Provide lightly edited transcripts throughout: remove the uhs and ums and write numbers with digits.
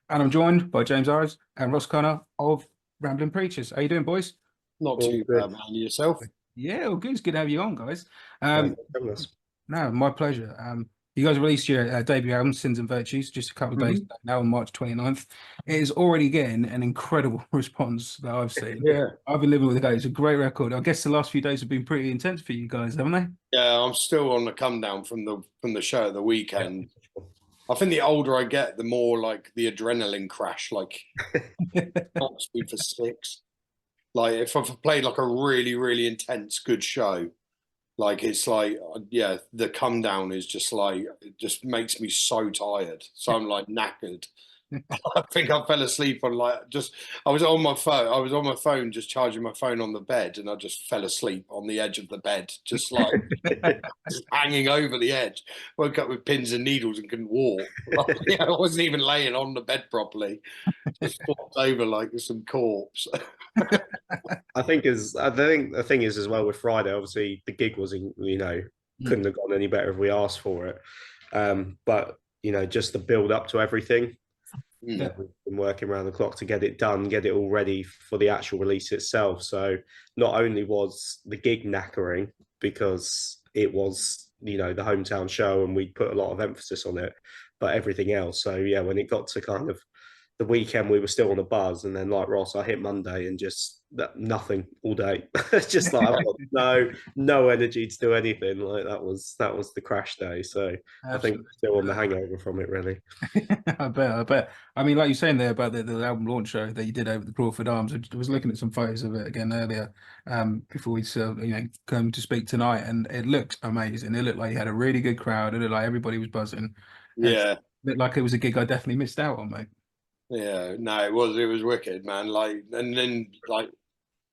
And I'm joined by James Ives and Ross Connor of Ramblin Preachers. How you doing, boys? Not All too good. bad, man. Yourself? Yeah, well, good. It's good to have you on, guys. No, Um, goodness. no, my pleasure. You guys released your debut album, Sins and Virtues, just a couple of days Hmm. ago, now on March 29th. It is already getting an incredible response that I've seen. Yeah. I've been living with it. It's a great record. I guess the last few days have been pretty intense for you guys, haven't Yeah, I'm still on the come down from the show at the Yeah. weekend. I think the older I get, the more like the adrenaline crash like they? knocks me for six. Like if I've played like a really, really intense good show, like it's like yeah, the come down is just like it just makes me so tired. So I'm like knackered. I think I fell asleep on like just I was on my phone. I was on my phone just charging my phone on the bed and I just fell asleep on the edge of the bed, just like just hanging over the edge. Woke up with pins and needles and couldn't walk. Like, I wasn't even laying on the bed properly. Just flopped over like some corpse. I think the thing is as well with Friday, obviously the gig wasn't, Mm. couldn't have gone any better if we asked for it. But just the build up to everything. Mm. We've been working around the clock to get it done, get it all ready for the actual release itself. So not only was the gig knackering because it was, the hometown show and we put a lot of emphasis on it, but everything else. So yeah, when it got to kind of the weekend, we were still on a buzz, and then like Ross, I hit Monday and just nothing all day. It's just like I've got no energy to do anything. Like that was the crash day. So I think Absolutely. still on the hangover from it, really. I bet. I mean, like you're saying there about the album launch show that you did over the Crawford Arms. I was looking at some photos of it again earlier, before we come to speak tonight, and it looked amazing. It looked like you had a really good crowd. It looked like everybody was buzzing. It Yeah. looked like it was a gig I definitely missed out on, mate. Yeah, no, it was wicked, man. Like, and then like it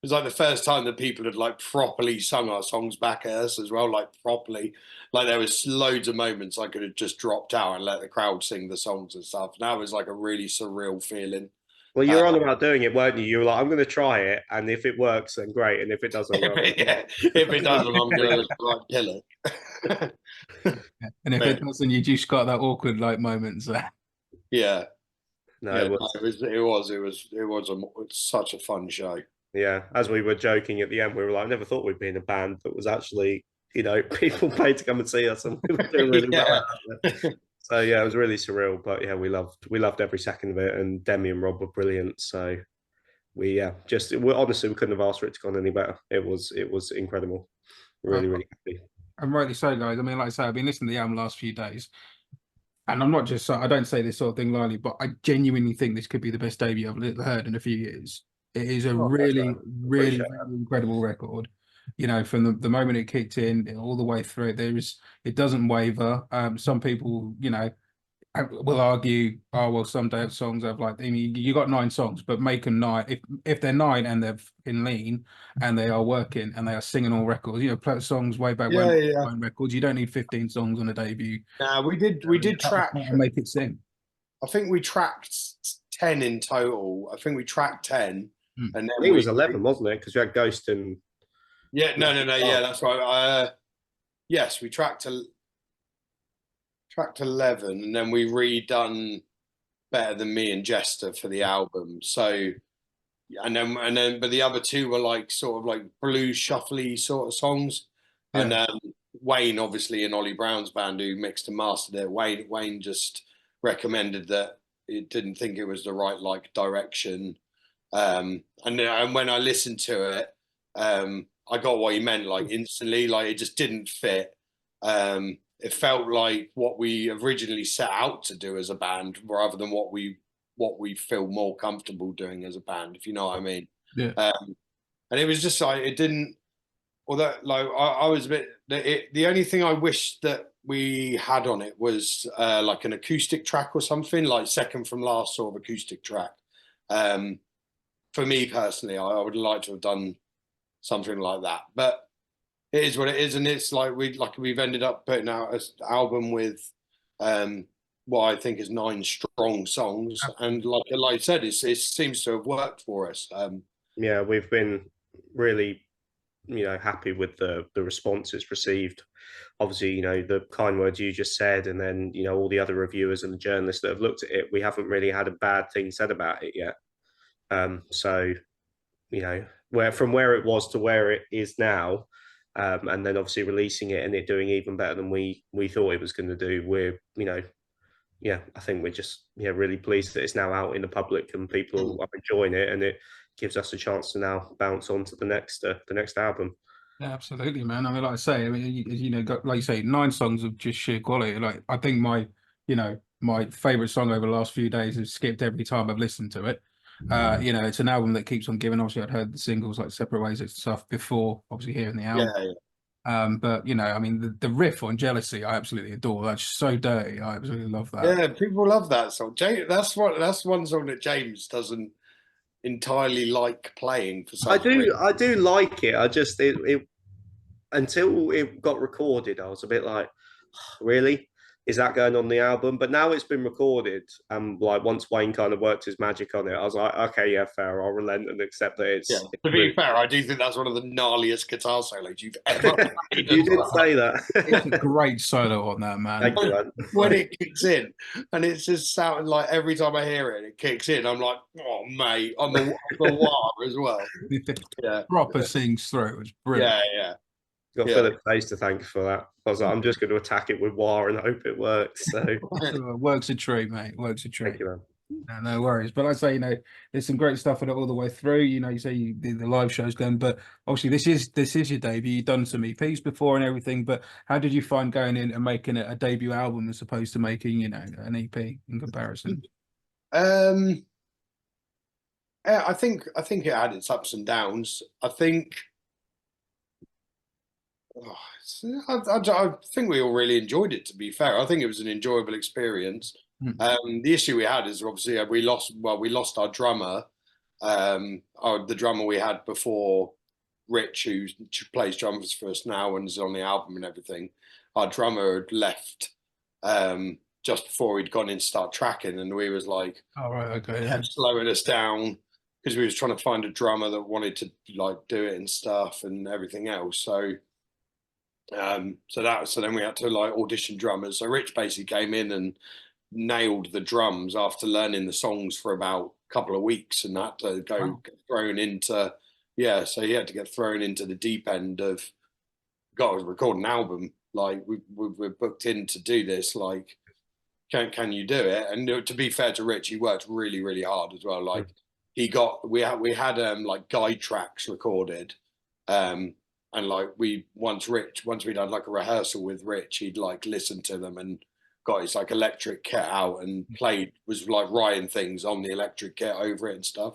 was like the first time that people had like properly sung our songs back at us as well, like properly. Like there was loads of moments I could have just dropped out and let the crowd sing the songs and stuff. And that was like a really surreal feeling. Well, you Uh, were on about doing it, weren't you? You were like, I'm going to try it, and if it works, then great, and if it doesn't, well, if it doesn't, I'm gonna like kill it. And if it But doesn't, you just got that awkward like moments there. yeah, no, yeah, it no, was. it's such a fun show. Yeah, as we were joking at the end, we were like, I never thought we'd be in a band that was actually, people paid to come and see us, and we were doing really well Yeah. out of it. So yeah, it was really surreal, but yeah, we loved every second of it, and Demi and Rob were brilliant. So honestly, we couldn't have asked for it to go on any better. It was incredible. Uh, Really, really happy. and rightly so, guys. I mean, like I say, I've been listening to the album the last few days. And I'm not just, I don't say this sort of thing lightly, but I genuinely think this could be the best debut I've heard in a few years. It is a Oh, thanks, man. really, really, Appreciate really incredible record. From the moment it kicked in all the way through, it doesn't waver. Some people, will argue, oh well, some dance songs have like, I mean, you got 9 songs, but make them nine. If they're nine and they're in lean and they are working and they are singing all records, play songs way back Yeah, when yeah. records. You don't need 15 songs on a debut. Now we did track. And make it sing. I think we tracked 10 in total. I think we tracked 10, Mm. and I then think it was 11, wasn't it? Because you had Ghost and yeah, no, no, no, yeah, that's right. Yes, we tracked 11, and then we redone Better Than Me and Jester for the album. So but the other two were like sort of like blues shuffly sort of songs, and Yeah. Wayne, obviously in Ollie Brown's band, who mixed and mastered it, Wayne just recommended that it didn't think it was the right like direction. And when I listened to it, I got what he meant like instantly. Like it just didn't fit. It felt like what we originally set out to do as a band, rather than what we feel more comfortable doing as a band, if you know what I mean. Yeah. And it was just like it didn't. Although like I was a bit. The only thing I wish that we had on it was like an acoustic track or something, like second from last sort of acoustic track. Um, for me personally, I would like to have done something like that. But it is what it is, and it's like we've ended up putting out an album with what I think is 9 strong songs, and like I said, it seems to have worked for us. yeah, we've been really happy with the response it's received obviously, you know, the kind words you just said, and then, you know, all the other reviewers and the journalists that have looked at it, we haven't really had a bad thing said about it yet. So, you know, where it was to where it is now, and then obviously releasing it and it doing even better than we thought it was going to do, we're, you know, yeah, I think we're just really pleased that it's now out in the public and people are enjoying it, and it gives us a chance to now bounce on to the next album. Yeah, absolutely, man. I mean, like I say, I mean, you know, like you say, 9 songs of just sheer quality. Like, I think my favorite song over the last few days has skipped every time I've listened to it. You know, it's an album that keeps on giving. Obviously, I'd heard the singles like Separate Ways and stuff before, obviously hearing the album. Yeah, But you know, I mean, the riff on Jealousy, I absolutely adore. That's so dirty. I absolutely love that. yeah. People love that song. That's one song that James doesn't entirely like playing for some reason. I do like it. I just it until it got recorded, I was a bit like, really? Is that going on the album? But now it's been recorded, and like once Wayne kind of worked his magic on it, I was like, okay, yeah, fair. I'll relent and accept that Yeah. it's To be fair, I do think that's one of the gnarliest guitar solos you've ever played. You did say It's a that. great solo on that, man. Thank you, man. When it kicks in, and it's just sounding like every time I hear it, it kicks in. I'm like, oh mate, on the wire as well. Yeah, Proper sings through. It's brilliant. yeah. Got Yeah. Philip Face to thank for that. I was like, I'm just going to attack it with War and hope it works. So Works a treat, mate. Works a treat. thank you, man. No worries. But I say, you know, there's some great stuff in it all the way through. You know, you say the live show's done, but obviously this is your debut. You've done some EPs before and everything. But how did you find going in and making it a debut album as opposed to making, you know, an EP in comparison? Yeah, I think it had its ups and downs. I think. I think we all really enjoyed it. To be fair, I think it was an enjoyable experience. The issue we had is obviously we lost our drummer, the drummer we had before, Rich, who plays drums for us now and is on the album and everything. Our drummer had left just before he'd gone in to start tracking, and we was like, Oh, right, okay, kept slowing us down because we was trying to find a drummer that wanted to like do it and stuff and everything else. So then we had to like audition drummers. So Rich basically came in and nailed the drums after learning the songs for about a couple of weeks, and had to get thrown into so he had to get thrown into the deep end of got to record an album. Like we're booked in to do this. Like, can you do it? And to be fair to Rich, he worked really, really hard as well. Like we had like guide tracks recorded. And like once we'd had like a rehearsal with Rich, he'd like listened to them and got his like electric kit out and was like writing things on the electric kit over it and stuff.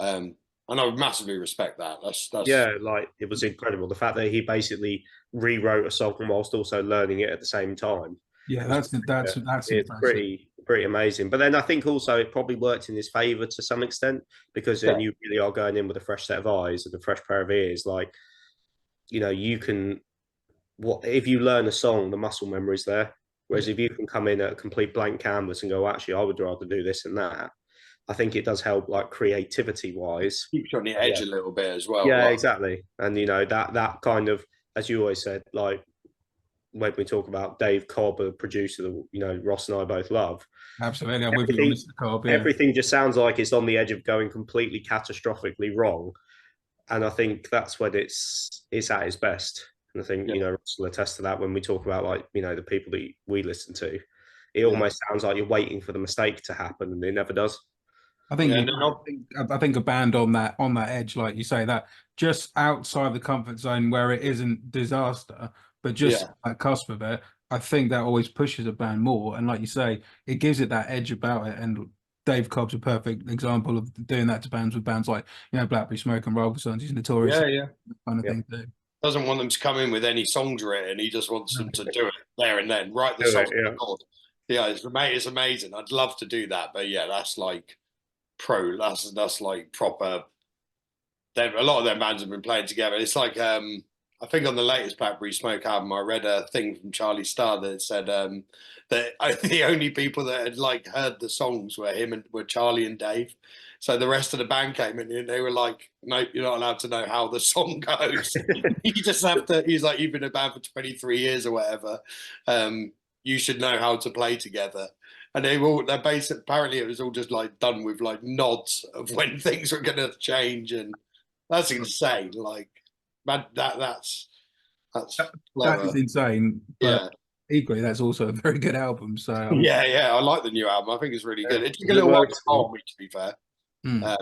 And I would massively respect that. That's Yeah, like it was incredible. The fact that he basically rewrote a song whilst also learning it at the same time. Yeah, that's It's impressive. pretty amazing. But then I think also it probably worked in his favour to some extent, because then you really are going in with a fresh set of eyes and a fresh pair of ears. Like, you know, you can if you learn a song, the muscle memory's there. Whereas if you can come in at a complete blank canvas and go, actually, I would rather do this and that, I think it does help, like creativity wise. Keeps you on the edge a little bit as well. Yeah, exactly. And you know, that kind of, as you always said, like when we talk about Dave Cobb, a producer that, you know, Ross and I both love. Absolutely, I'm with you on Mr. Cobb. Yeah. Everything just sounds like it's on the edge of going completely catastrophically wrong. And I think that's when it's at its best. And I think, you know, Ross will attest to that when we talk about, like, you know, the people that we listen to. It almost sounds like you're waiting for the mistake to happen, and it never does. I think I think a band on that edge, like you say, that just outside the comfort zone where it isn't disaster, but just at cusp of it, I think that always pushes a band more. And like you say, it gives it that edge about it. And Dave Cobb's a perfect example of doing that to bands with bands like, you know, Blackberry Smoke and Roller Sons. He's notorious. Kind of thing too. Doesn't want them to come in with any songs written. He just wants them to do it there and then, write the song. Yeah, it's amazing. I'd love to do that, but yeah, that's like that's like proper. A lot of their bands have been playing together. It's like I think on the latest Blackberry Smoke album, I read a thing from Charlie Starr that said that the only people that had like heard the songs were Charlie and Dave. So the rest of the band came in and they were like, "Nope, you're not allowed to know how the song goes. You just have to." He's like, "You've been in a band for 23 years or whatever. You should know how to play together." And they're based. Apparently, it was all just like done with like nods of when things were going to change, and that's insane. Like, that's That clever. is insane, but Yeah, equally, that's also a very good album. So, yeah. I like the new album. I think it's really good. It took a It little while to works. follow me, to be fair. mm,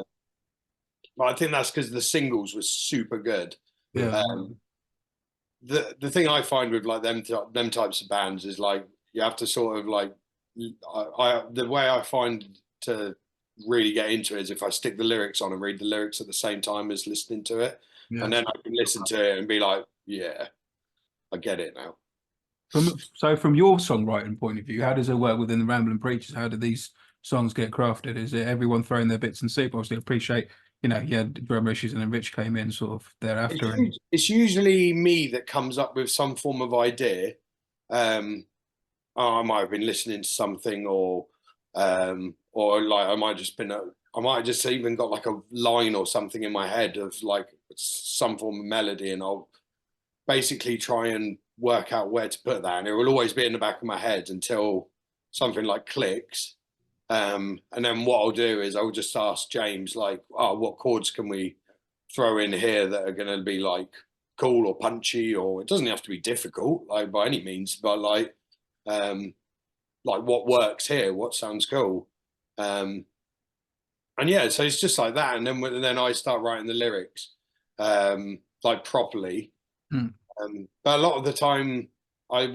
But I think that's because the singles were super good. yeah, The thing I find with like them types of bands is like you have to sort of like the way I find to really get into it is if I stick the lyrics on and read the lyrics at the same time as listening to it, yeah. and then I can listen to it and be like, yeah, I get it now. From your songwriting point of view, how does it work within the Ramblin Preachers? How do these songs get crafted? Is it everyone throwing their bits and soup? Obviously, I appreciate, you had drummer issues and then Rich came in sort of thereafter. It's usually me that comes up with some form of idea. I might have been listening to something, or like I might have just even got like a line or something in my head of like some form of melody, and I'll basically try and work out where to put that, and it will always be in the back of my head until something like clicks. And then what I'll do is I'll just ask James like, "Oh, what chords can we throw in here that are going to be like cool or punchy, or it doesn't have to be difficult like by any means, but like what works here, what sounds cool." And yeah, so it's just like that, and then I start writing the lyrics like properly. Hmm. But a lot of the time I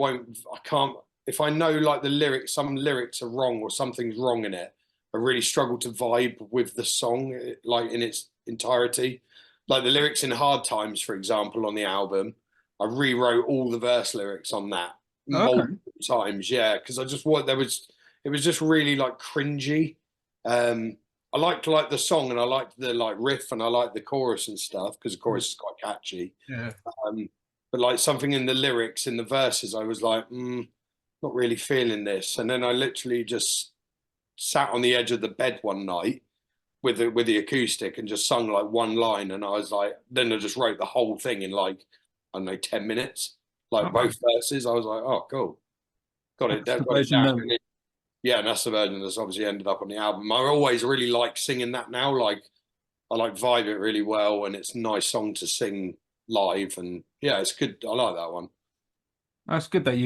can't, if I know like the lyrics, some lyrics are wrong or something's wrong in it, I really struggle to vibe with the song like in its entirety. Like the lyrics in Hard Times, for example, on the album, I rewrote all the verse lyrics on that Okay. multiple times. Yeah, because I just want it was just really like cringy. I liked like the song, and I liked the like riff, and I liked the chorus and stuff because the chorus is quite catchy. Yeah. But like something in the lyrics, in the verses, I was like, not really feeling this. And then I literally just sat on the edge of the bed one night with the acoustic and just sung like one line, and I was like, then I just wrote the whole thing in like, I don't know, 10 minutes, like both verses. I was like, oh, cool, got it down. Yeah, and that's the version that's obviously ended up on the album. I always really like singing that now. Like I like vibe it really well, and it's a nice song to sing live, and yeah, it's good. I like that one. That's good that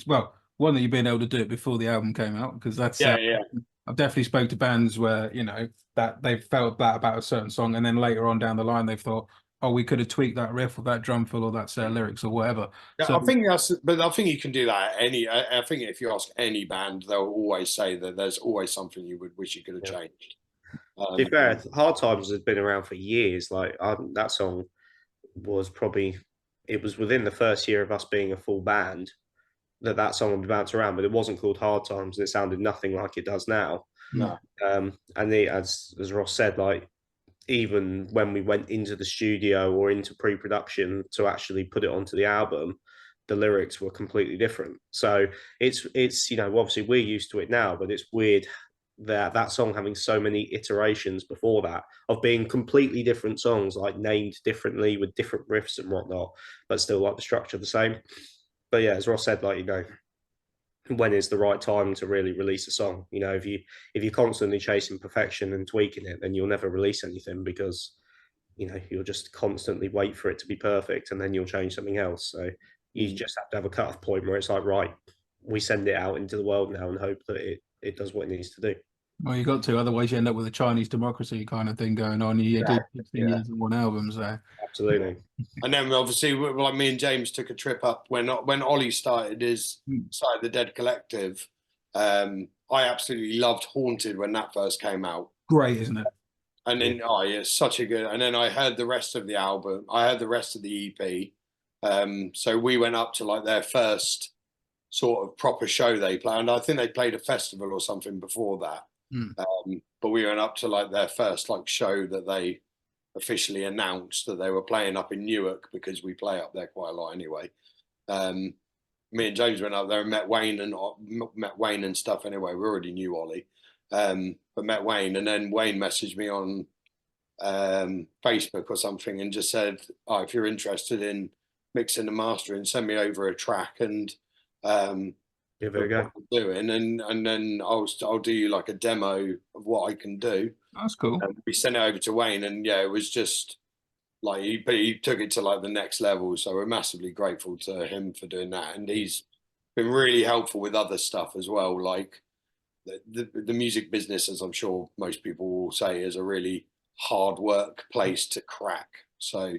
well, one that you've been able to do it before the album came out, because that's Yeah. I've definitely spoke to bands where that they've felt that about a certain song, and then later on down the line they've thought, oh, we could have tweaked that riff or that drum fill or that lyrics or whatever. Yeah, So but I think you can do that at any. I think if you ask any band, they'll always say that there's always something you would wish you could have changed. To be fair, Hard Times has been around for years. Like that song was it was within the first year of us being a full band that song would bounce around, but it wasn't called Hard Times, and it sounded nothing like it does now. No. And as Ross said, like even when we went into the studio or into pre-production to actually put it onto the album, the lyrics were completely different. So it's obviously we're used to it now, but it's weird that song having so many iterations before that of being completely different songs, like named differently with different riffs and whatnot, but still like the structure the same. But yeah, as Ross said, like when is the right time to really release a song? If you're constantly chasing perfection and tweaking it, then you'll never release anything because you'll just constantly wait for it to be perfect, and then you'll change something else. So you just have to have a cut-off point where it's like, right, we send it out into the world now and hope that it does what it needs to do. well, you got to, otherwise you end up with a Chinese democracy kind of thing going on. You do 16 years in one album, so absolutely. And then obviously, like me and James took a trip up when Ollie started the Dead Collective. I absolutely loved Haunted when that first came out. Great, isn't it? And then it's such a good. And then I heard the rest of the album. I heard the rest of the EP. So we went up to like their first sort of proper show they played, and I think they played a festival or something before that. But we went up to like their first like show that they officially announced that they were playing up in Newark, because we play up there quite a lot anyway. Me and James went up there and met Wayne and stuff anyway. We already knew Ollie, but met Wayne, and then Wayne messaged me on Facebook or something and just said, "Oh, if you're interested in mixing and mastering, send me over a track and Give it a go." doing, and then I'll do you like a demo of what I can do." That's cool. And we sent it over to Wayne, and yeah, it was just like he took it to like the next level. So we're massively grateful to him for doing that, and he's been really helpful with other stuff as well. Like the music business, as I'm sure most people will say, is a really hard work place to crack. So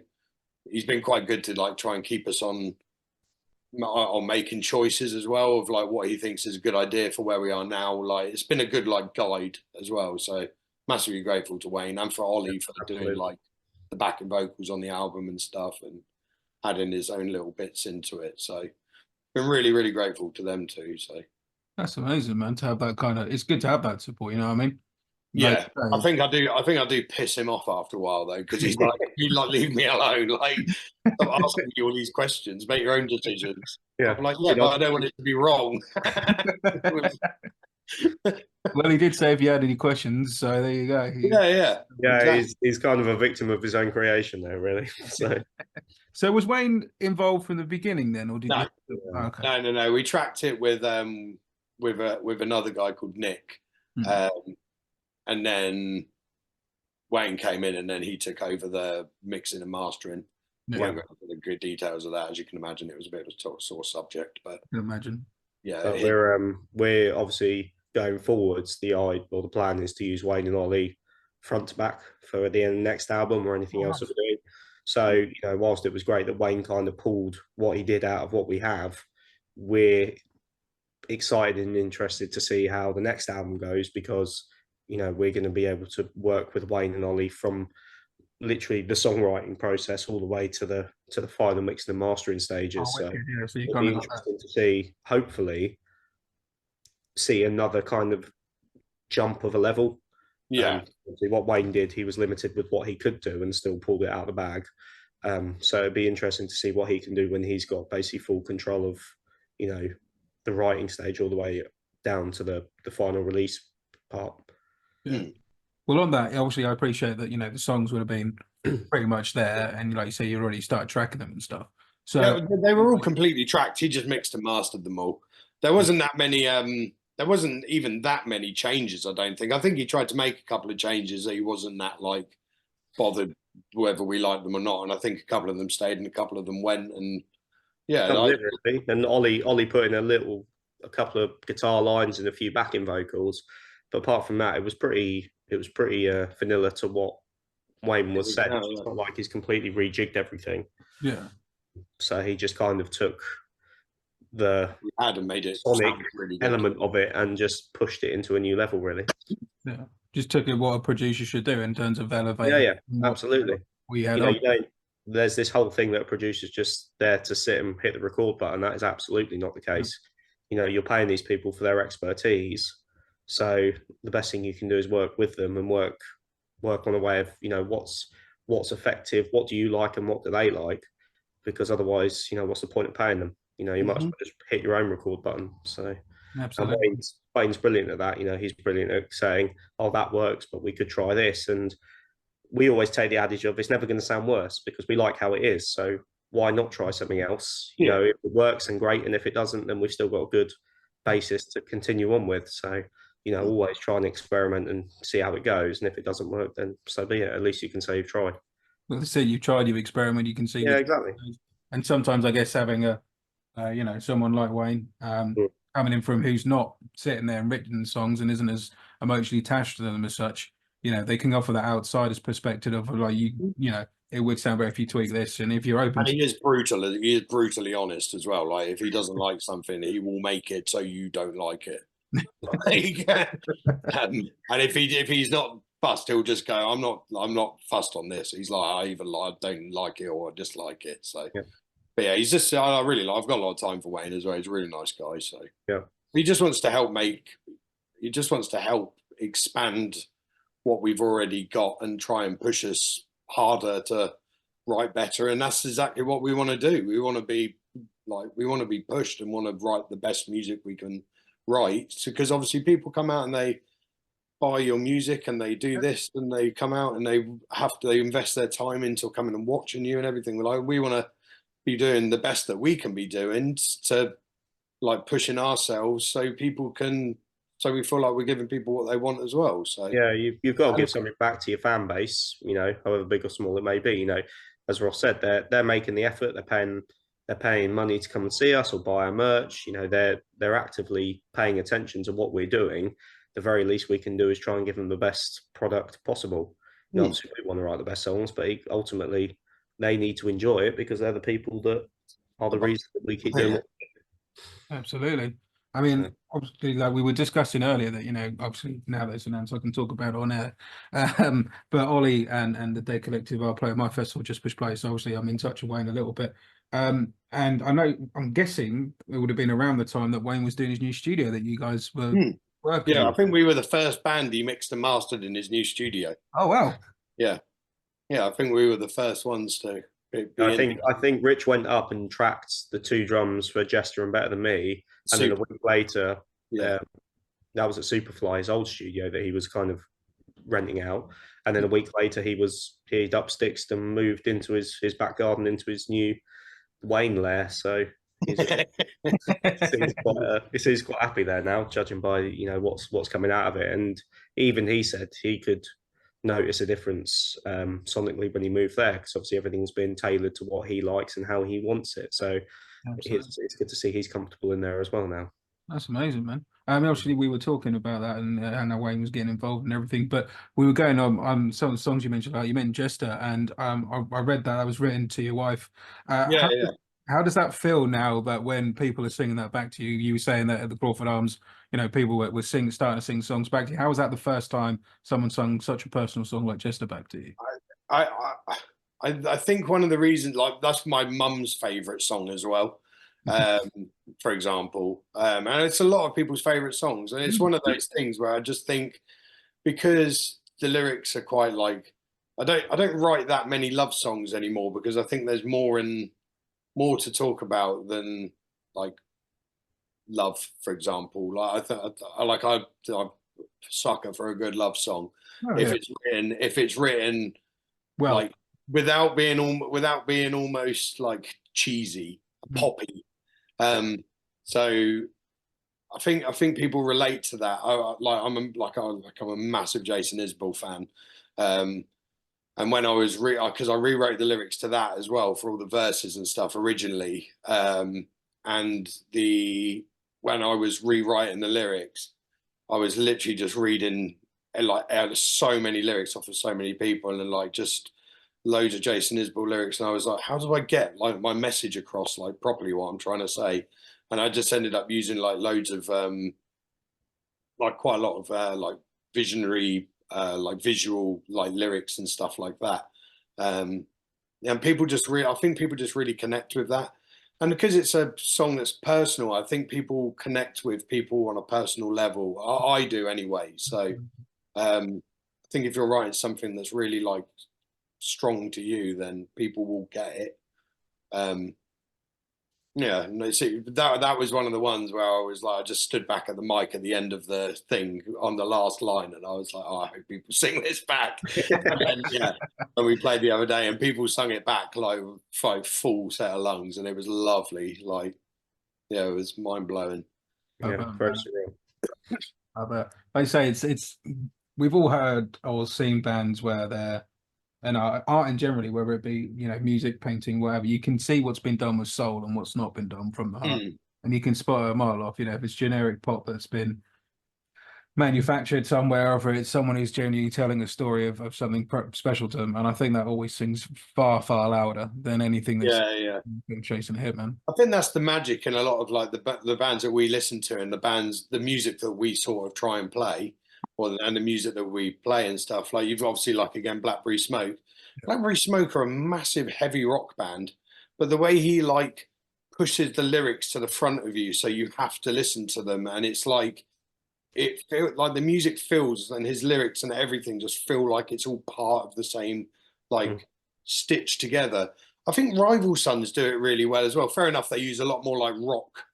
he's been quite good to like try and keep us on making choices as well, of like what he thinks is a good idea for where we are now. Like it's been a good like guide as well. So massively grateful to Wayne, and for Ollie for doing like the backing vocals on the album and stuff, and adding his own little bits into it. So been really, really grateful to them too. So That's amazing, man, to have that kind of, it's good to have that support, you know what I mean? yeah, I think I do piss him off after a while though, because he's like, "You like leave me alone, like stop asking me all these questions, make your own decisions." Yeah, I'm like, yeah, but I don't want it to be wrong. Well, he did say if you had any questions, so there you go. Yeah. Exactly. He's kind of a victim of his own creation there, really. So was Wayne involved from the beginning then, or did No. you? Oh, okay. No. We tracked it with another guy called Nick, and then Wayne came in, and then he took over the mixing and mastering. Yeah. Won't go into the good details of that, as you can imagine. It was a bit of a sore subject, but I can imagine. Yeah, but we're obviously going forwards. The plan is to use Wayne and Ollie front to back for the next album or anything else that we're doing. So, you know, whilst it was great that Wayne kind of pulled what he did out of what we have, we're excited and interested to see how the next album goes, because, you know, we're going to be able to work with Wayne and Ollie from literally the songwriting process all the way to the final mixing and mastering stages. So it'll be interesting to see, hopefully, see another kind of jump of a level. Yeah. What Wayne did, he was limited with what he could do and still pulled it out of the bag. So it'd be interesting to see what he can do when he's got basically full control of, you know, the writing stage all the way down to the final release part. Yeah. Well, on that, obviously, I appreciate that, you know, the songs would have been pretty much there, and like you say, you already started tracking them and stuff. So yeah, they were all completely tracked. He just mixed and mastered them all. There wasn't that many. There wasn't even that many changes. I don't think. I think he tried to make a couple of changes. He wasn't that like bothered whether we liked them or not. And I think a couple of them stayed and a couple of them went. And yeah, really. And Ollie put in a couple of guitar lines and a few backing vocals, but apart from that, it was pretty vanilla to what Wayne was saying. It's not like he's completely rejigged everything. Yeah. So he just kind of took the made it sonic really element of it and just pushed it into a new level, really. Yeah. Just took it what a producer should do in terms of elevating. Yeah, absolutely. We had there's this whole thing that a producer's just there to sit and hit the record button. That is absolutely not the case. You know, you're paying these people for their expertise. So the best thing you can do is work with them and work on a way of, you know, what's effective, what do you like and what do they like? Because otherwise, you know, what's the point of paying them? You know, you might as well just hit your own record button. So absolutely. Wayne's brilliant at that. You know, he's brilliant at saying, "Oh, that works, but we could try this." And we always take the adage of it's never going to sound worse because we like how it is. So why not try something else? You know, if it works, then great, and if it doesn't, then we've still got a good basis to continue on with. So, you know, always try and experiment and see how it goes. And if it doesn't work, then so be it. At least you can say you've tried. Well, say you've tried, you've experimented, you can see. Yeah, exactly. And sometimes I guess having you know, someone like Wayne coming in from who's not sitting there and written songs and isn't as emotionally attached to them as such, you know, they can offer that outsider's perspective of like, you know, it would sound better if you tweak this, and if you're open. And he is brutally honest as well. Like if he doesn't like something, he will make it so you don't like it. And if he's not fussed, he'll just go, I'm not fussed on this. He's like, I don't like it or I dislike it. So but yeah, he's just I've got a lot of time for Wayne as well. He's a really nice guy. So he just wants to help expand what we've already got and try and push us harder to write better, and that's exactly what we want to do. We want to be pushed and want to write the best music we can write, because obviously people come out and they buy your music and they do this and they come out and they invest their time into coming and watching you and everything. We want to be doing the best that we can be doing to like pushing ourselves so we feel like we're giving people what they want as well. So yeah, you've got to give something back to your fan base, however big or small it may be. As Ross said, they're making the effort, they're paying money to come and see us or buy our merch. They're actively paying attention to what we're doing. The very least we can do is try and give them the best product possible. Obviously we want to write the best songs, but ultimately they need to enjoy it, because they're the people that are the reason that we keep doing it. Absolutely. I mean, obviously, like we were discussing earlier, that obviously now there's an answer I can talk about on air. But Ollie and the Day Collective are playing my festival, Just Push Play. So obviously, I'm in touch with Wayne a little bit. And I'm guessing it would have been around the time that Wayne was doing his new studio that you guys were working. Yeah, I think we were the first band he mixed and mastered in his new studio. Oh wow! Yeah, I think we were the first ones to. I think Rich went up and tracked the 2 drums for Jester and Better Than Me, and then a week later, that was at Superfly, his old studio that he was kind of renting out. And then a week later, he'd up sticks and moved into his back garden, into his new Wayne lair. So he seems quite happy there now, judging by what's coming out of it. And even he said he could notice a difference sonically when he moved there, because obviously everything's been tailored to what he likes and how he wants it. So it's good to see he's comfortable in there as well now. That's amazing, man. Obviously we were talking about that, and how Wayne was getting involved and everything, but we were going on some of the songs you mentioned. Like you mentioned Jester, and I read that was written to your wife. How does that feel now that when people are singing that back to you? You were saying that at the Crawford Arms, people were starting to sing songs back to you. How was that the first time someone sung such a personal song like Jester back to you? I think one of the reasons, like, that's my mum's favorite song as well, for example, and it's a lot of people's favorite songs, and it's one of those things where I just think, because the lyrics are quite like, I don't write that many love songs anymore, because I think there's more to talk about than like love, for example. Like I'm a sucker for a good love song. If it's written well, like without being almost like cheesy, poppy. So I think people relate to that. I'm a massive Jason Isbell fan. And when I was because I rewrote the lyrics to that as well for all the verses and stuff originally. And when I was rewriting the lyrics, I was literally just reading so many lyrics off of so many people, and like just loads of Jason Isbell lyrics. And I was like, how do I get like my message across like properly what I'm trying to say? And I just ended up using like loads of like quite a lot of like visionary like visual like lyrics and stuff like that. And people I think people just really connect with that. And because it's a song that's personal, I think people connect with people on a personal level. I do anyway. So I think if you're writing something that's really like strong to you, then people will get it. Yeah, no, see, that was one of the ones where I was like, I just stood back at the mic at the end of the thing on the last line, and I was like, oh, I hope people sing this back. And then, and we played the other day, and people sung it back like full set of lungs, and it was lovely. Like, yeah, it was mind blowing. Yeah, very surreal. I bet. Like I say, it's we've all heard or seen bands where they're, and art in generally, whether it be music, painting, whatever, you can see what's been done with soul and what's not been done from the heart, and you can spot it a mile off. If it's generic pop that's been manufactured somewhere, or it's someone who's genuinely telling a story of something special to them, and I think that always sings far louder than anything that's chasing a hit, man. I think that's the magic in a lot of like the bands that we listen to, and the music that we sort of try and play, and the music that we play and stuff. Like you've obviously like again Blackberry Smoke. Blackberry Smoke are a massive heavy rock band, but the way he like pushes the lyrics to the front of you, so you have to listen to them, and it's like it feels like the music feels, and his lyrics and everything just feel like it's all part of the same like stitched together. I think Rival Sons do it really well as well. Fair enough, they use a lot more like rock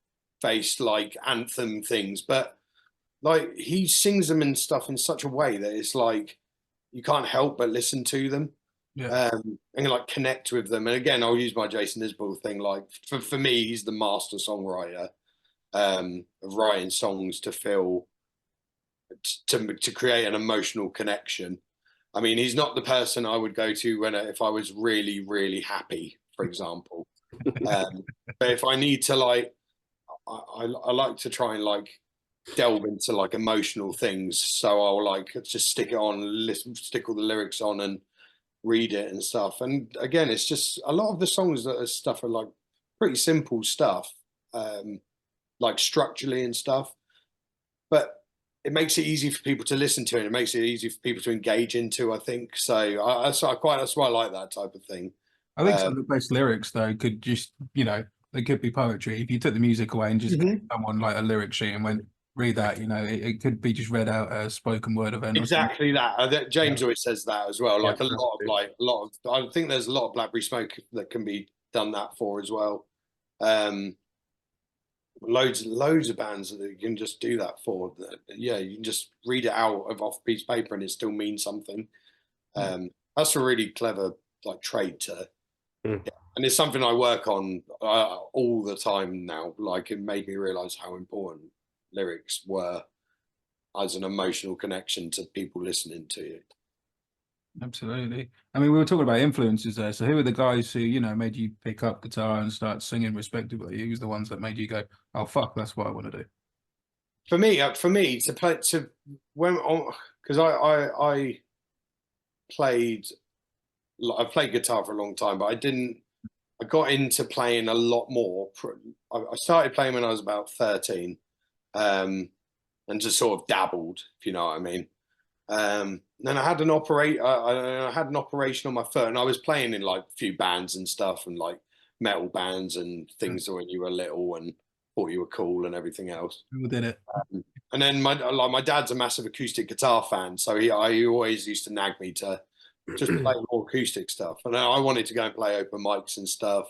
based like anthem things, but like he sings them and stuff in such a way that it's like you can't help but listen to them. Yeah. And like connect with them. And again, I'll use my Jason Isbell thing. Like for me, he's the master songwriter of writing songs to feel to create an emotional connection. I mean, he's not the person I would go to when if I was really, really happy, for example. But if I need to like, I like to try and like delve into like emotional things. So I'll like just stick it on, listen, stick all the lyrics on, and read it and stuff. And again, it's just a lot of the songs that are stuff are like pretty simple stuff, like structurally and stuff. But it makes it easy for people to listen to, and it makes it easy for people to engage into, I think. So that's why I like that type of thing. I think some of the best lyrics though could just, they could be poetry. If you took the music away and just gave someone like a lyric sheet and went, read that, it could be just read out a spoken word event. Exactly that. James always says that as well. Like a lot of, I think there's a lot of Blackberry Smoke that can be done that for as well. Loads of bands that you can just do that for. Yeah, you can just read it out off a piece of paper and it still means something. That's a really clever like trait to, and it's something I work on all the time now. Like it made me realize how important lyrics were as an emotional connection to people listening to you. Absolutely. I mean, we were talking about influences there. So who are the guys who, made you pick up guitar and start singing respectively? Who's the ones that made you go, oh, fuck, that's what I want to do? For me, to play, to when, because I played, I've played guitar for a long time, but I got into playing a lot more. I started playing when I was about 13, and just sort of dabbled, if you know what I mean. Then I had an operation on my foot, and I was playing in like a few bands and stuff, and like metal bands and things when you were little and thought you were cool and everything else. Who did it? And then my dad's a massive acoustic guitar fan, so he always used to nag me to just play more acoustic stuff. And I wanted to go and play open mics and stuff,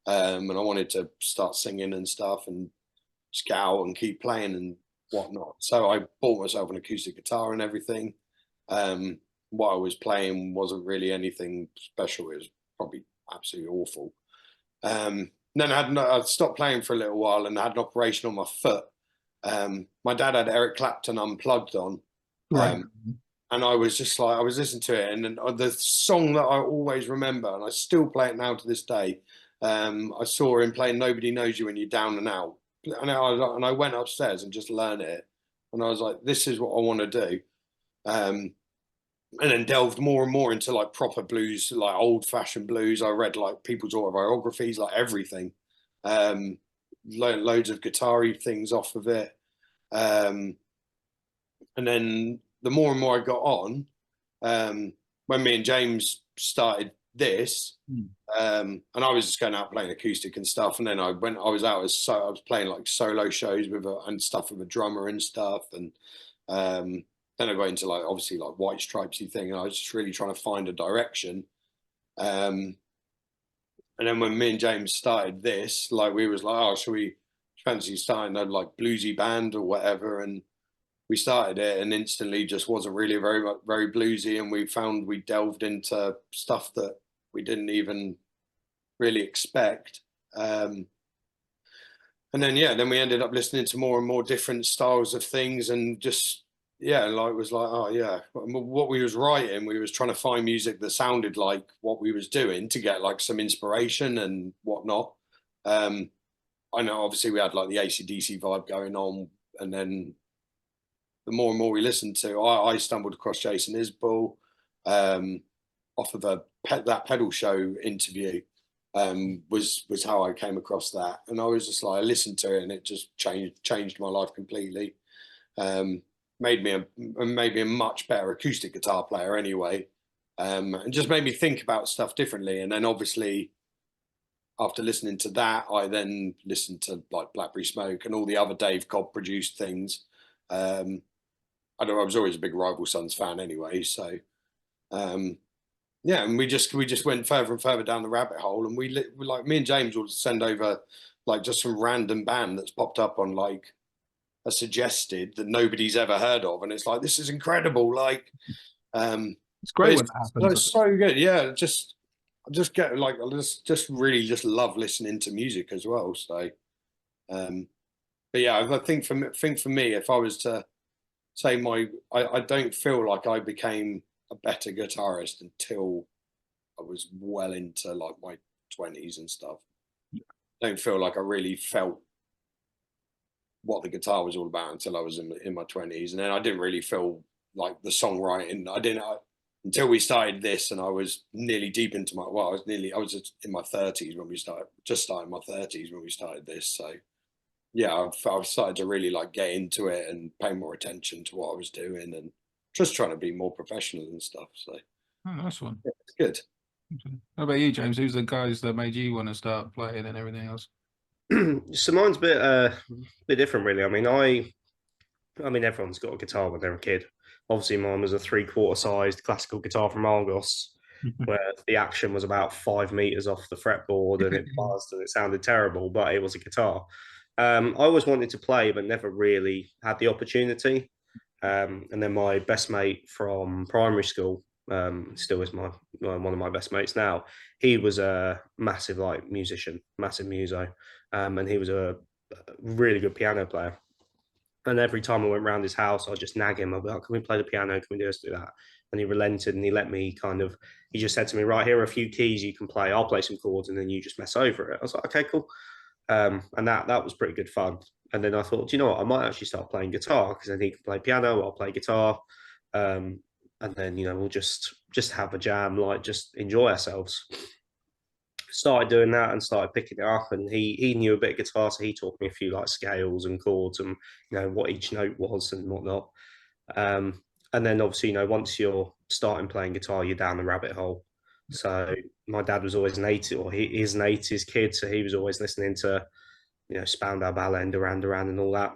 and I wanted to start singing and stuff and just get out and keep playing and whatnot. So I bought myself an acoustic guitar and everything. What I was playing wasn't really anything special. It was probably absolutely awful. Then I stopped playing for a little while and I had an operation on my foot. My dad had Eric Clapton Unplugged on. Right. And I was just like, I was listening to it, and then the song that I always remember, and I still play it now to this day. I saw him playing "Nobody Knows You When You're Down and Out," and I went upstairs and just learned it, and I was like, this is what I want to do. And then delved more and more into like proper blues, like old-fashioned blues. I read like people's autobiographies, like everything. Loads of guitar-y things off of it. And then the more and more I got on, when me and James started this, and I was just going out playing acoustic and stuff, and then I was playing like solo shows and stuff with a drummer and stuff, and then I got into like obviously like White Stripesy thing, and I was just really trying to find a direction. And then when me and James started this, like we was like, oh, should we fancy starting a like bluesy band or whatever? And we started it, and instantly just wasn't really very bluesy, and we delved into stuff that we didn't even really expect. And then we ended up listening to more and more different styles of things, and just like it was like, oh yeah, what we was writing, we was trying to find music that sounded like what we was doing to get like some inspiration and whatnot. I know obviously we had like the AC/DC vibe going on, and then the more and more we listened to, I stumbled across Jason Isbell off of that pedal show interview. Was how I came across that, and I was just like, I listened to it, and it just changed my life completely. Made me a much better acoustic guitar player anyway, and just made me think about stuff differently. And then obviously, after listening to that, I then listened to like Blackberry Smoke and all the other Dave Cobb produced things. I was always a big Rival Sons fan anyway, so yeah, and we just went further and further down the rabbit hole, and like me and James will send over like just some random band that's popped up on like a suggested that nobody's ever heard of, and it's like, this is incredible, like It's but great when that happens. it's so good. Yeah, I just get like I just really just love listening to music as well. So but yeah, I think for me, if I was to say I don't feel like I became a better guitarist until I was well into like my 20s and stuff. I don't feel like I really felt what the guitar was all about until I was in my 20s, and then I didn't really feel like the songwriting. Until we started this, and I was nearly deep into I was in my 30s when we started, just starting my 30s when we started this. So yeah, I've started to really like get into it and pay more attention to what I was doing, and just trying to be more professional and stuff. So Oh, nice one. yeah, it's good. How about you, James? Who's the guys that made you want to start playing and everything else? So mine's a bit different, really. I mean, everyone's got a guitar when they're a kid. Obviously, mine was a 3/4 sized classical guitar from Argos, where the action was about 5 meters off the fretboard and it buzzed and it sounded terrible, but it was a guitar. I always wanted to play, but never really had the opportunity. And then my best mate from primary school, still is one of my best mates now. He was a massive like musician, massive muso, and he was a really good piano player. And every time I went round his house, I'd just nag him. I'd be like, can we play the piano? Can we do this, do that? And he relented and he let me he just said to me, right, here are a few keys you can play. I'll play some chords and then you just mess over it. I was like, okay, cool. And that was pretty good fun. And then I thought, do you know what? I might actually start playing guitar because then he can play piano, I'll play guitar. And then, we'll just have a jam, like just enjoy ourselves. Started doing that and started picking it up, and he knew a bit of guitar, so he taught me a few like scales and chords and what each note was and whatnot. And then obviously once you're starting playing guitar, you're down the rabbit hole. So my dad was always an 80s, or he is an 80s kid, so he was always listening to Spandau Ballet and Duran Duran and all that.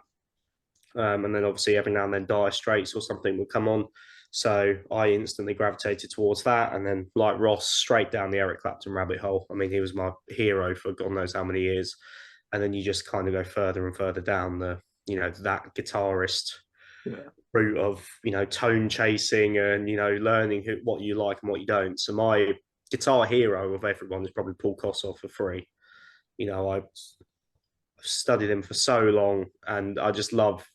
And then obviously every now and then Dire Straits or something would come on. So I instantly gravitated towards that. And then, like Ross, straight down the Eric Clapton rabbit hole. I mean, he was my hero for God knows how many years. And then you just kind of go further and further down that guitarist route of, tone chasing and, learning what you like and what you don't. So my guitar hero of everyone is probably Paul Kossoff for free. I've studied him for so long and I just love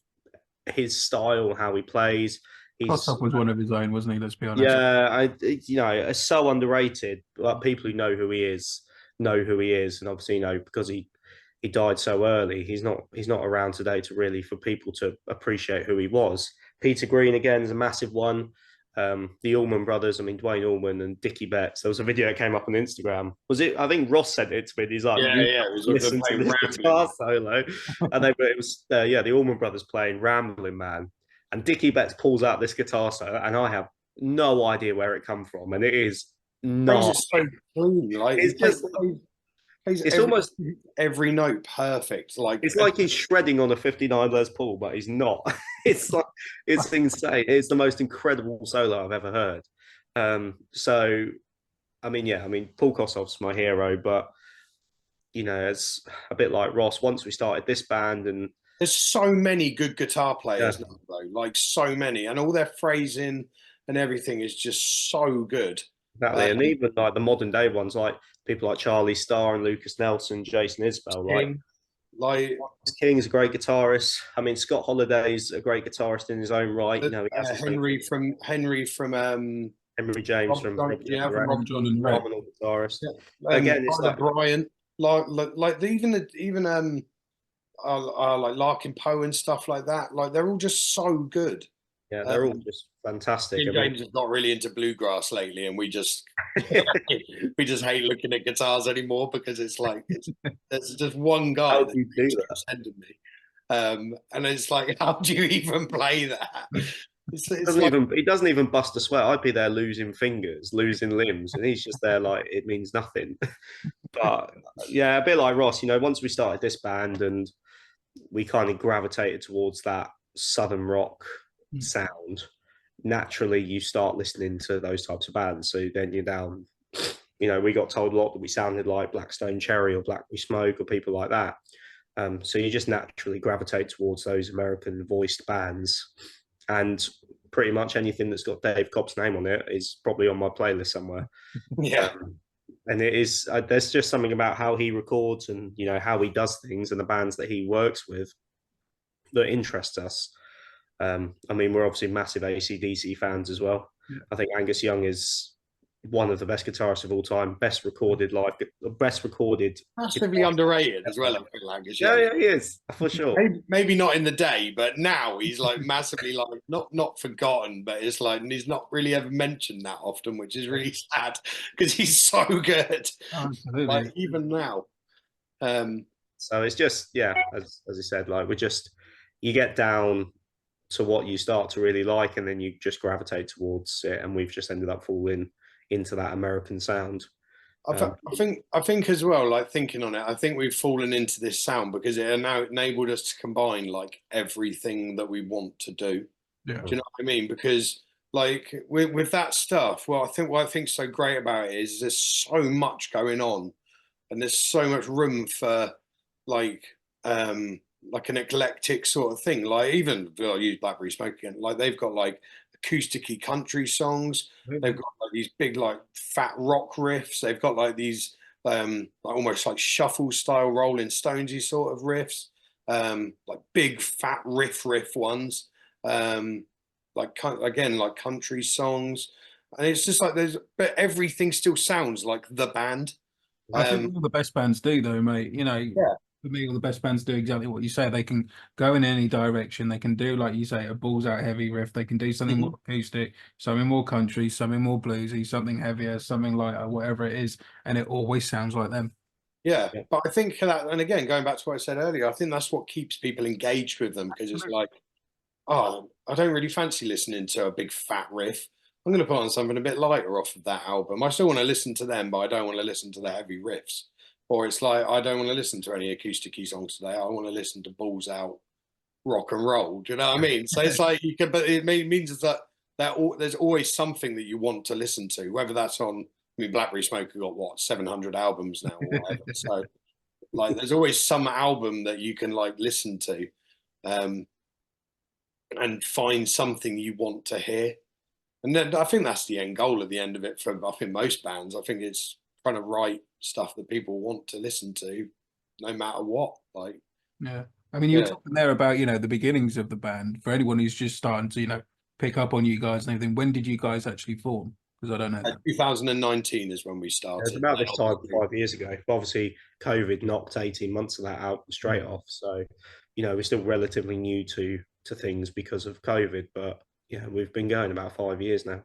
his style, how he plays. Kossoff was one of his own, wasn't he? Let's be honest. Yeah, it's so underrated. Like people who know who he is know who he is, and obviously, because he died so early, he's not around today to really for people to appreciate who he was. Peter Green again is a massive one. The Allman Brothers, I mean Dwayne Allman and Dickie Betts. There was a video that came up on Instagram. Was it? I think Ross sent it to me. He's like, It was listen to this guitar solo, and it was the Allman Brothers playing Ramblin' Man, and Dickie Betts pulls out this guitar solo, and I have no idea where it come from, and it is not. It's so clean, like It's just. It's almost every note perfect. Like it's like he's shredding on a 59 Les Paul, but he's not. It's insane. It's the most incredible solo I've ever heard. So, I mean, Paul Kossoff's my hero, but it's a bit like Ross. Once we started this band, and there's so many good guitar players now, though, like so many, and all their phrasing and everything is just so good. Exactly, and even like the modern day ones, like people like Charlie Starr and Lucas Nelson, Jason Isbell, like King's a great guitarist. I mean, Scott Holliday's a great guitarist in his own right. He has Henry from Henry James from Rob John and phenomenal guitarist. Yeah. Again, it's like Brian, like even like Larkin Poe and stuff like that. Like they're all just so good. Yeah, they're all just fantastic. James has got really into bluegrass lately, and we just hate looking at guitars anymore because it's like there's just one guy that keeps sending me, and it's like, how do you even play that? He doesn't even bust a sweat. I'd be there losing fingers, losing limbs, and he's just there like it means nothing. But yeah, a bit like Ross. Once we started this band and we kind of gravitated towards that southern rock sound, naturally you start listening to those types of bands. So then you're down, we got told a lot that we sounded like Black Stone Cherry or Blackberry Smoke or people like that. So you just naturally gravitate towards those American voiced bands, and pretty much anything that's got Dave Cobb's name on it is probably on my playlist somewhere. Yeah. And it is, there's just something about how he records and, how he does things and the bands that he works with that interests us. I mean, we're obviously massive AC/DC fans as well. Yeah. I think Angus Young is one of the best guitarists of all time, best recorded. Massively underrated as well, I feel like. Yeah, he is, for sure. Maybe not in the day, but now he's like massively like not forgotten, but it's like, and he's not really ever mentioned that often, which is really sad because he's so good. Absolutely. Like even now. So it's just, as I said, like you get down to what you start to really like, and then you just gravitate towards it, and we've just ended up falling into that American sound. I think as well, like thinking on it, I think we've fallen into this sound because it now enabled us to combine like everything that we want to do. Yeah. Do you know what I mean? Because like with that stuff, well, I think what I think's so great about it is there's so much going on, and there's so much room for like an eclectic sort of thing. Like even I'll use Blackberry Smoke again. Like they've got like acousticy country songs. They've got like these big like fat rock riffs. They've got like these like almost like shuffle style Rolling Stonesy sort of riffs. Like big fat riff ones. Like again like country songs. And it's just like but everything still sounds like the band. I think all the best bands do, though, mate. Yeah. For me, all the best bands do exactly what you say. They can go in any direction. They can do, like you say, a balls out heavy riff. They can do something more acoustic, something more country, something more bluesy, something heavier, something lighter, whatever it is, and it always sounds like them. Yeah, but I think that, and again, going back to what I said earlier, I think that's what keeps people engaged with them because it's like, oh, I don't really fancy listening to a big fat riff. I'm going to put on something a bit lighter off of that album. I still want to listen to them, but I don't want to listen to the heavy riffs. Or it's like, I don't want to listen to any acoustic-y songs today. I want to listen to balls out rock and roll. Do you know what I mean? So it's like, you can, but it means that there's always something that you want to listen to, whether that's on, I mean, Blackberry Smoke have got what, 700 albums now or whatever. So like, there's always some album that you can like listen to and find something you want to hear. And then I think that's the end goal at the end of it for, I think, most bands. I think it's trying to write stuff that people want to listen to no matter what. Like, yeah. I mean, you were talking there about, the beginnings of the band. For anyone who's just starting to, pick up on you guys and everything, when did you guys actually form? Because I don't know that. 2019 is when we started. It's about this time 5 years ago. But obviously, COVID knocked 18 months of that out straight off. So, we're still relatively new to things because of COVID. But yeah, we've been going about 5 years now.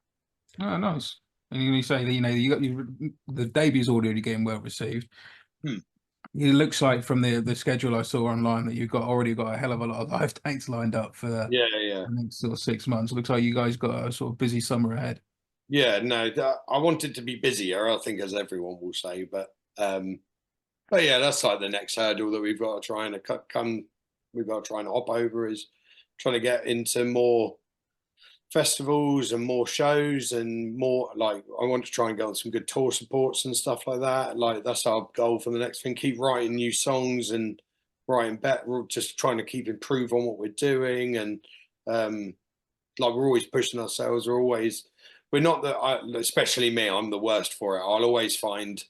Oh, nice. And you say that, the debut's already getting well received. It looks like from the schedule I saw online that you've already got a hell of a lot of live dates lined up for the next sort of 6 months. It looks like you guys got a sort of busy summer ahead. Yeah, no, I wanted to be busier, I think, as everyone will say, but yeah, that's like the next hurdle that we've got to try and we've got to try and hop over is trying to get into more festivals and more shows and more, like, I want to try and get on some good tour supports and stuff like that. Like, that's our goal for the next thing. Keep writing new songs and writing better, just trying to keep improve on what we're doing. And like, we're always pushing ourselves. We're not that, especially me, I'm the worst for it. I'll always find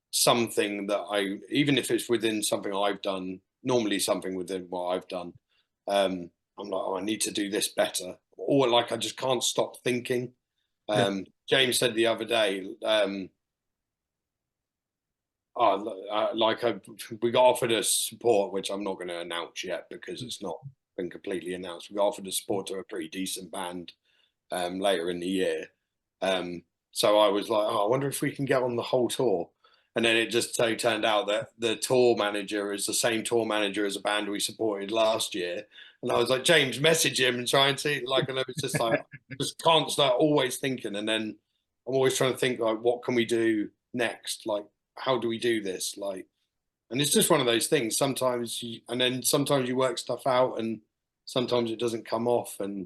something that even if it's within something I've done, normally something within what I've done, I'm like, oh, I need to do this better. Or like, I just can't stop thinking. James said the other day, we got offered a support, which I'm not going to announce yet because it's not been completely announced. We got offered a support to a pretty decent band later in the year. So I was like, oh, I wonder if we can get on the whole tour. And then it just so turned out that the tour manager is the same tour manager as a band we supported last year. And I was like, James, message him and try and see, like, and it was just like, just can't start always thinking. And then I'm always trying to think, like, what can we do next? Like, how do we do this? Like, and it's just one of those things. Sometimes you work stuff out and sometimes it doesn't come off. And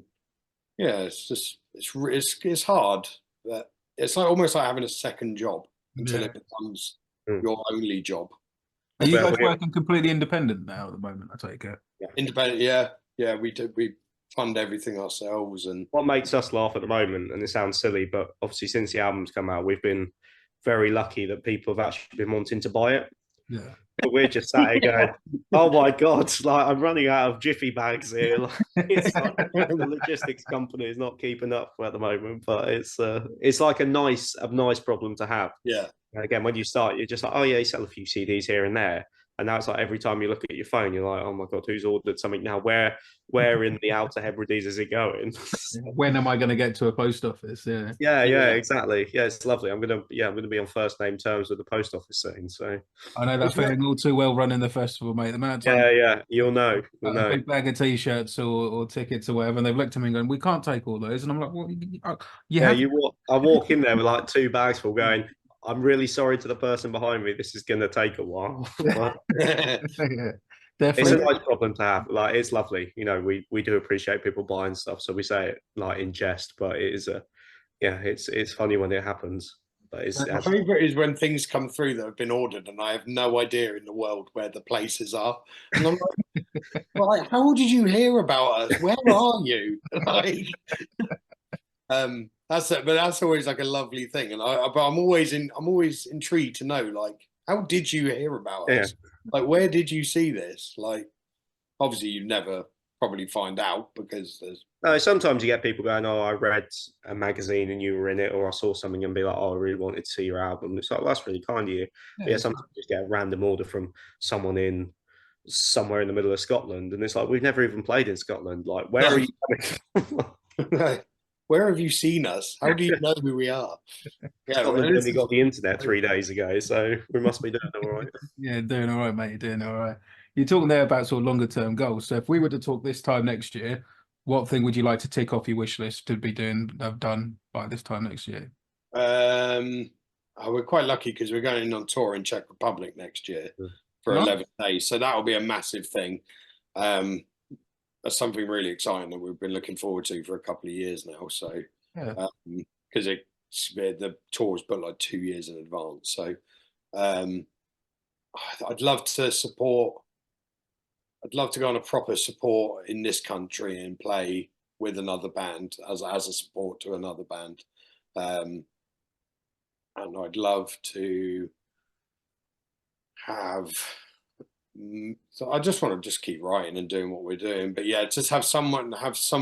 yeah, it's just it's hard. But it's like almost like having a second job until it becomes your only job. Are you Well, guys working completely independent now at the moment? I take it. Independent, yeah. We fund everything ourselves, and what makes us laugh at the moment, and it sounds silly, but obviously since the album's come out, we've been very lucky that people have actually been wanting to buy it. Yeah. But we're just sat here going, "Oh my god! Like I'm running out of Jiffy bags here." Like, it's like the logistics company is not keeping up at the moment, but it's like a nice problem to have. yeah. And again, when you start, you're just like, "Oh yeah, you sell a few CDs here and there." And now it's like every time you look at your phone, you're like, "Oh my god, who's ordered something now? Where in the Outer Hebrides is it going?" When am I going to get to a post office? Yeah. Yeah, exactly. Yeah, it's lovely. I'm gonna be on first name terms with the post office soon. So I know that feeling all too well running the festival, mate. The amount of time yeah, you'll know. a big bag of t-shirts or tickets or whatever, and they've looked at me and going, "We can't take all those," and I'm like, "Well, you Yeah, have." I walk in there with like 2 bags full, going, "I'm really sorry to the person behind me. This is gonna take a while." But Yeah, it's a definitely. nice problem to have. Like it's lovely. You know, we do appreciate people buying stuff, so we say it like in jest, but it is it's funny when it happens. But My favourite is when things come through that have been ordered, and I have no idea in the world where the places are, and I'm like, how did you hear about us? Where are you? Like, that's it. But that's always like a lovely thing, and but I'm always intrigued to know, like, how did you hear about yeah. us? Like, where did you see this? Like, obviously, you never probably find out because there's No, sometimes you get people going, "Oh, I read a magazine and you were in it," or "I saw something," and be like, "Oh, I really wanted to see your album." It's like, well, that's really kind of you. But yeah, sometimes you just get a random order from someone in somewhere in the middle of Scotland, and it's like, we've never even played in Scotland. Like, where are you coming Where have you seen us? How do you know who we are? Yeah, Scotland only got the internet 3 days ago, so we must be doing all right. Yeah, doing all right, mate. You're doing all right. You're talking there about sort of longer term goals. So if we were to talk this time next year, what thing would you like to tick off your wish list to be have done by this time next year? We're quite lucky because we're going on tour in Czech Republic next year for Nice. 11 days, so that'll be a massive thing. That's something really exciting that we've been looking forward to for a couple of years now. So, Yeah. because the tour's booked like 2 years in advance, so I'd love to support. I'd love to go on a proper support in this country and play with another band as a support to another band. And I'd love to have. So I just want to just keep writing and doing what we're doing, but yeah, just have some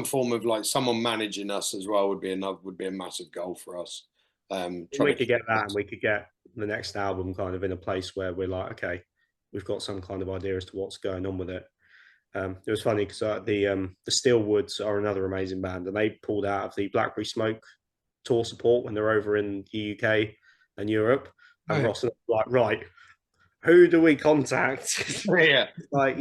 form of like someone managing us as well would be a massive goal for us. We could get that, and we could get the next album kind of in a place where we're like, okay, we've got some kind of idea as to what's going on with it. It was funny because the Steelwoods are another amazing band, and they pulled out of the Blackberry Smoke tour support when they're over in the UK and Europe. And Ross was like, right, who do we contact? Yeah, like,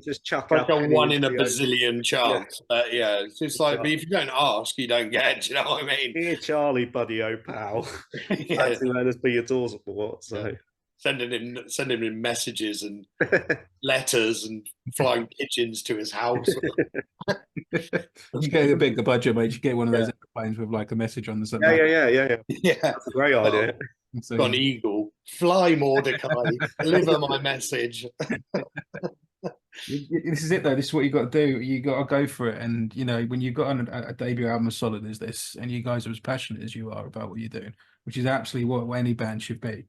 just chuck like up a one in a bazillion chance. Yeah. It's just like, but if you don't ask, you don't get. Do you know what I mean? Dear Charlie, buddy, oh pal, Yeah. fancy let us be your tour support. So sending him messages and letters and flying pigeons to his house. You get a bigger budget, mate. You get one of those airplanes with like a message on the side. Yeah, that's a great idea. So got an eagle. Fly, Mordecai. Deliver my message. this is it though. This is what you got to do. You got to go for it. And when you've got a debut album as solid as this, and you guys are as passionate as you are about what you're doing, which is absolutely what any band should be,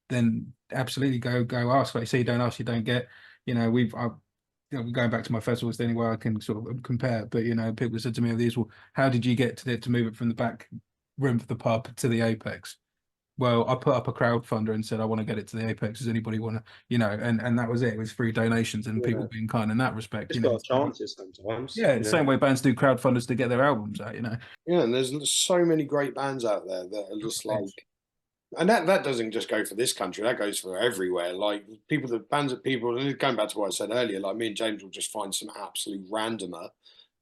then absolutely go ask. Like you say, you don't ask, you don't get. Going back to my festivals, the only way I can sort of compare. But people said to me, "These, well, how did you get to move it from the back room of the pub to the Apex?" Well, I put up a crowdfunder and said, "I want to get it to the Apex. Does anybody want to?" And that was it. It was free donations and people being kind in that respect. Just got chances sometimes. Yeah, the same way bands do crowdfunders to get their albums out. Yeah, and there's so many great bands out there that are just like. And that doesn't just go for this country, that goes for everywhere. Like bands that people, and going back to what I said earlier, like me and James will just find some absolute randomer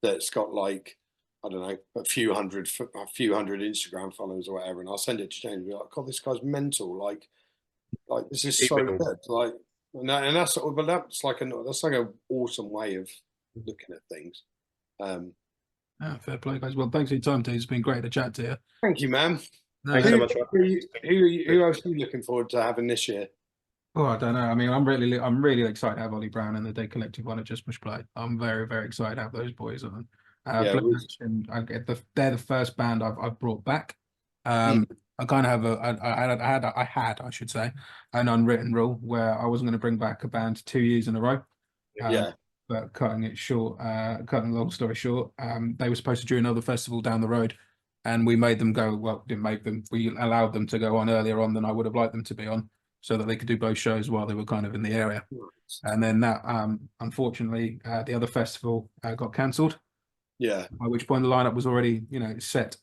that's got like, I don't know, a few hundred Instagram followers or whatever, and I'll send it to James and be like, God, this guy's mental. Like this is so good. Like, and that's like an awesome way of looking at things. Fair play, guys. Well, thanks for your time, dude. It's been great to chat to you. Thank you, man. No, Thanks so much. Who else are you looking forward to having this year? oh, I don't know. I mean, I'm really excited to have Ollie Brown and the Day Collective on at Just Push Play. I'm very, very excited to have those boys on. Yeah, Flip we- Action, they're the first band I've brought back. Hmm. I kind of have I had, I should say, an unwritten rule where I wasn't going to bring back a band 2 years in a row. Yeah. But cutting it short, cutting the long story short, they were supposed to do another festival down the road, and we made them go. Well, didn't make them. We allowed them to go on earlier on than I would have liked them to be on, so that they could do both shows while they were kind of in the area. And then that, unfortunately, the other festival got cancelled. Yeah. By which point the lineup was already, set.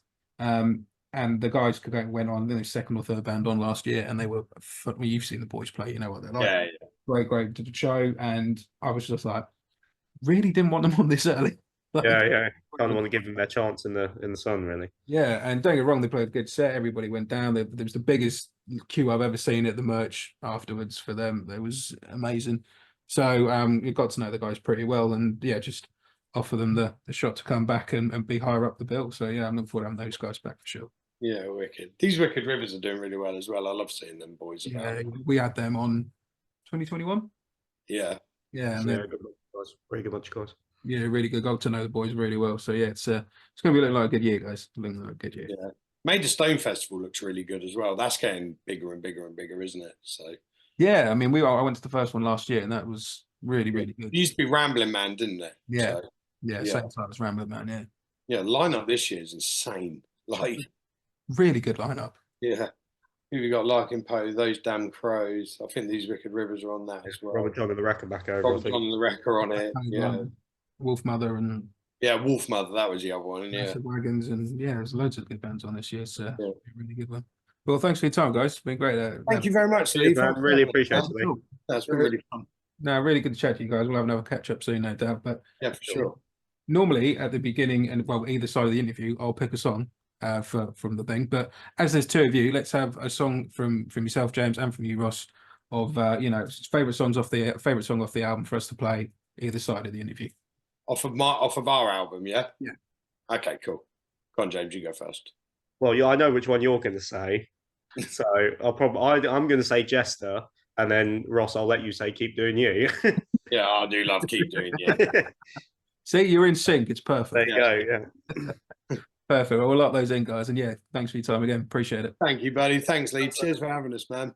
And the guys went on, second or third band on last year, and they were. Well, you've seen the boys play, you know what they're like. Yeah. Great to the show, and I was just like, really didn't want them on this early. Like, Yeah. Kind of want to give them their chance in the sun, really. yeah, and don't get me wrong, they played a good set. Everybody went down. There was the biggest queue I've ever seen at the merch afterwards for them. It was amazing. So you got to know the guys pretty well, and yeah, just offer them the shot to come back and be higher up the bill. So yeah, I'm looking forward to having those guys back for sure. Yeah, wicked. These Wicked Rivers are doing really well as well. I love seeing them boys Yeah, about. we had them on 2021. Yeah. Yeah, and Yeah, then good bunch of guys. Very good bunch of guys. yeah, really good. Got to know the boys really well. So yeah, it's going to be looking like a good year, guys. Looking like a good year. Yeah. Made the Stone Festival looks really good as well. That's getting bigger and bigger and bigger, isn't it? So Yeah, I mean, I went to the first one last year, and that was really good. it used to be Ramblin' Man, didn't it? Yeah. So, Yeah, Yeah. same time as Ramblin' Man. Yeah, yeah, the lineup this year is insane. Like, really good lineup. yeah. Who we got? Larkin Poe, Those Damn Crows. I think these Wicked Rivers are on that as well. Robert John and the Wrecker back over. I Robert think. John and the Wrecker on it. Yeah. Wolf Mother and Yeah, Wolf Mother, that was the other one. Yeah. Massive Wagons, and yeah, there's loads of good bands on this year. So Yeah. a really good one. Well, thanks for your time, guys. It's been great. Thank you very much, Lee. Cheers, man. Really appreciate it, Lee. Cool. That's been really fun. No, really good to chat to you guys. We'll have another catch up soon, no doubt. But Yeah, for sure. normally at the beginning and well, either side of the interview, I'll pick a song from the thing. But as there's two of you, let's have a song from yourself, James, and from you, Ross, of favorite song off the album for us to play either side of the interview. Off of our album, yeah? Yeah. Okay, cool. Go on, James, you go first. Well, yeah, I know which one you're going to say, so I'm going to say Jester, and then Ross, I'll let you say Keep Doing You. Yeah, I do love Keep Doing it. See, you're in sync. It's There perfect. you go. Yeah. Perfect. Well, we'll lock those in, guys. And yeah, thanks for your time again. Appreciate it. Thank you, buddy. Thanks, Lee. Cheers for having us, man.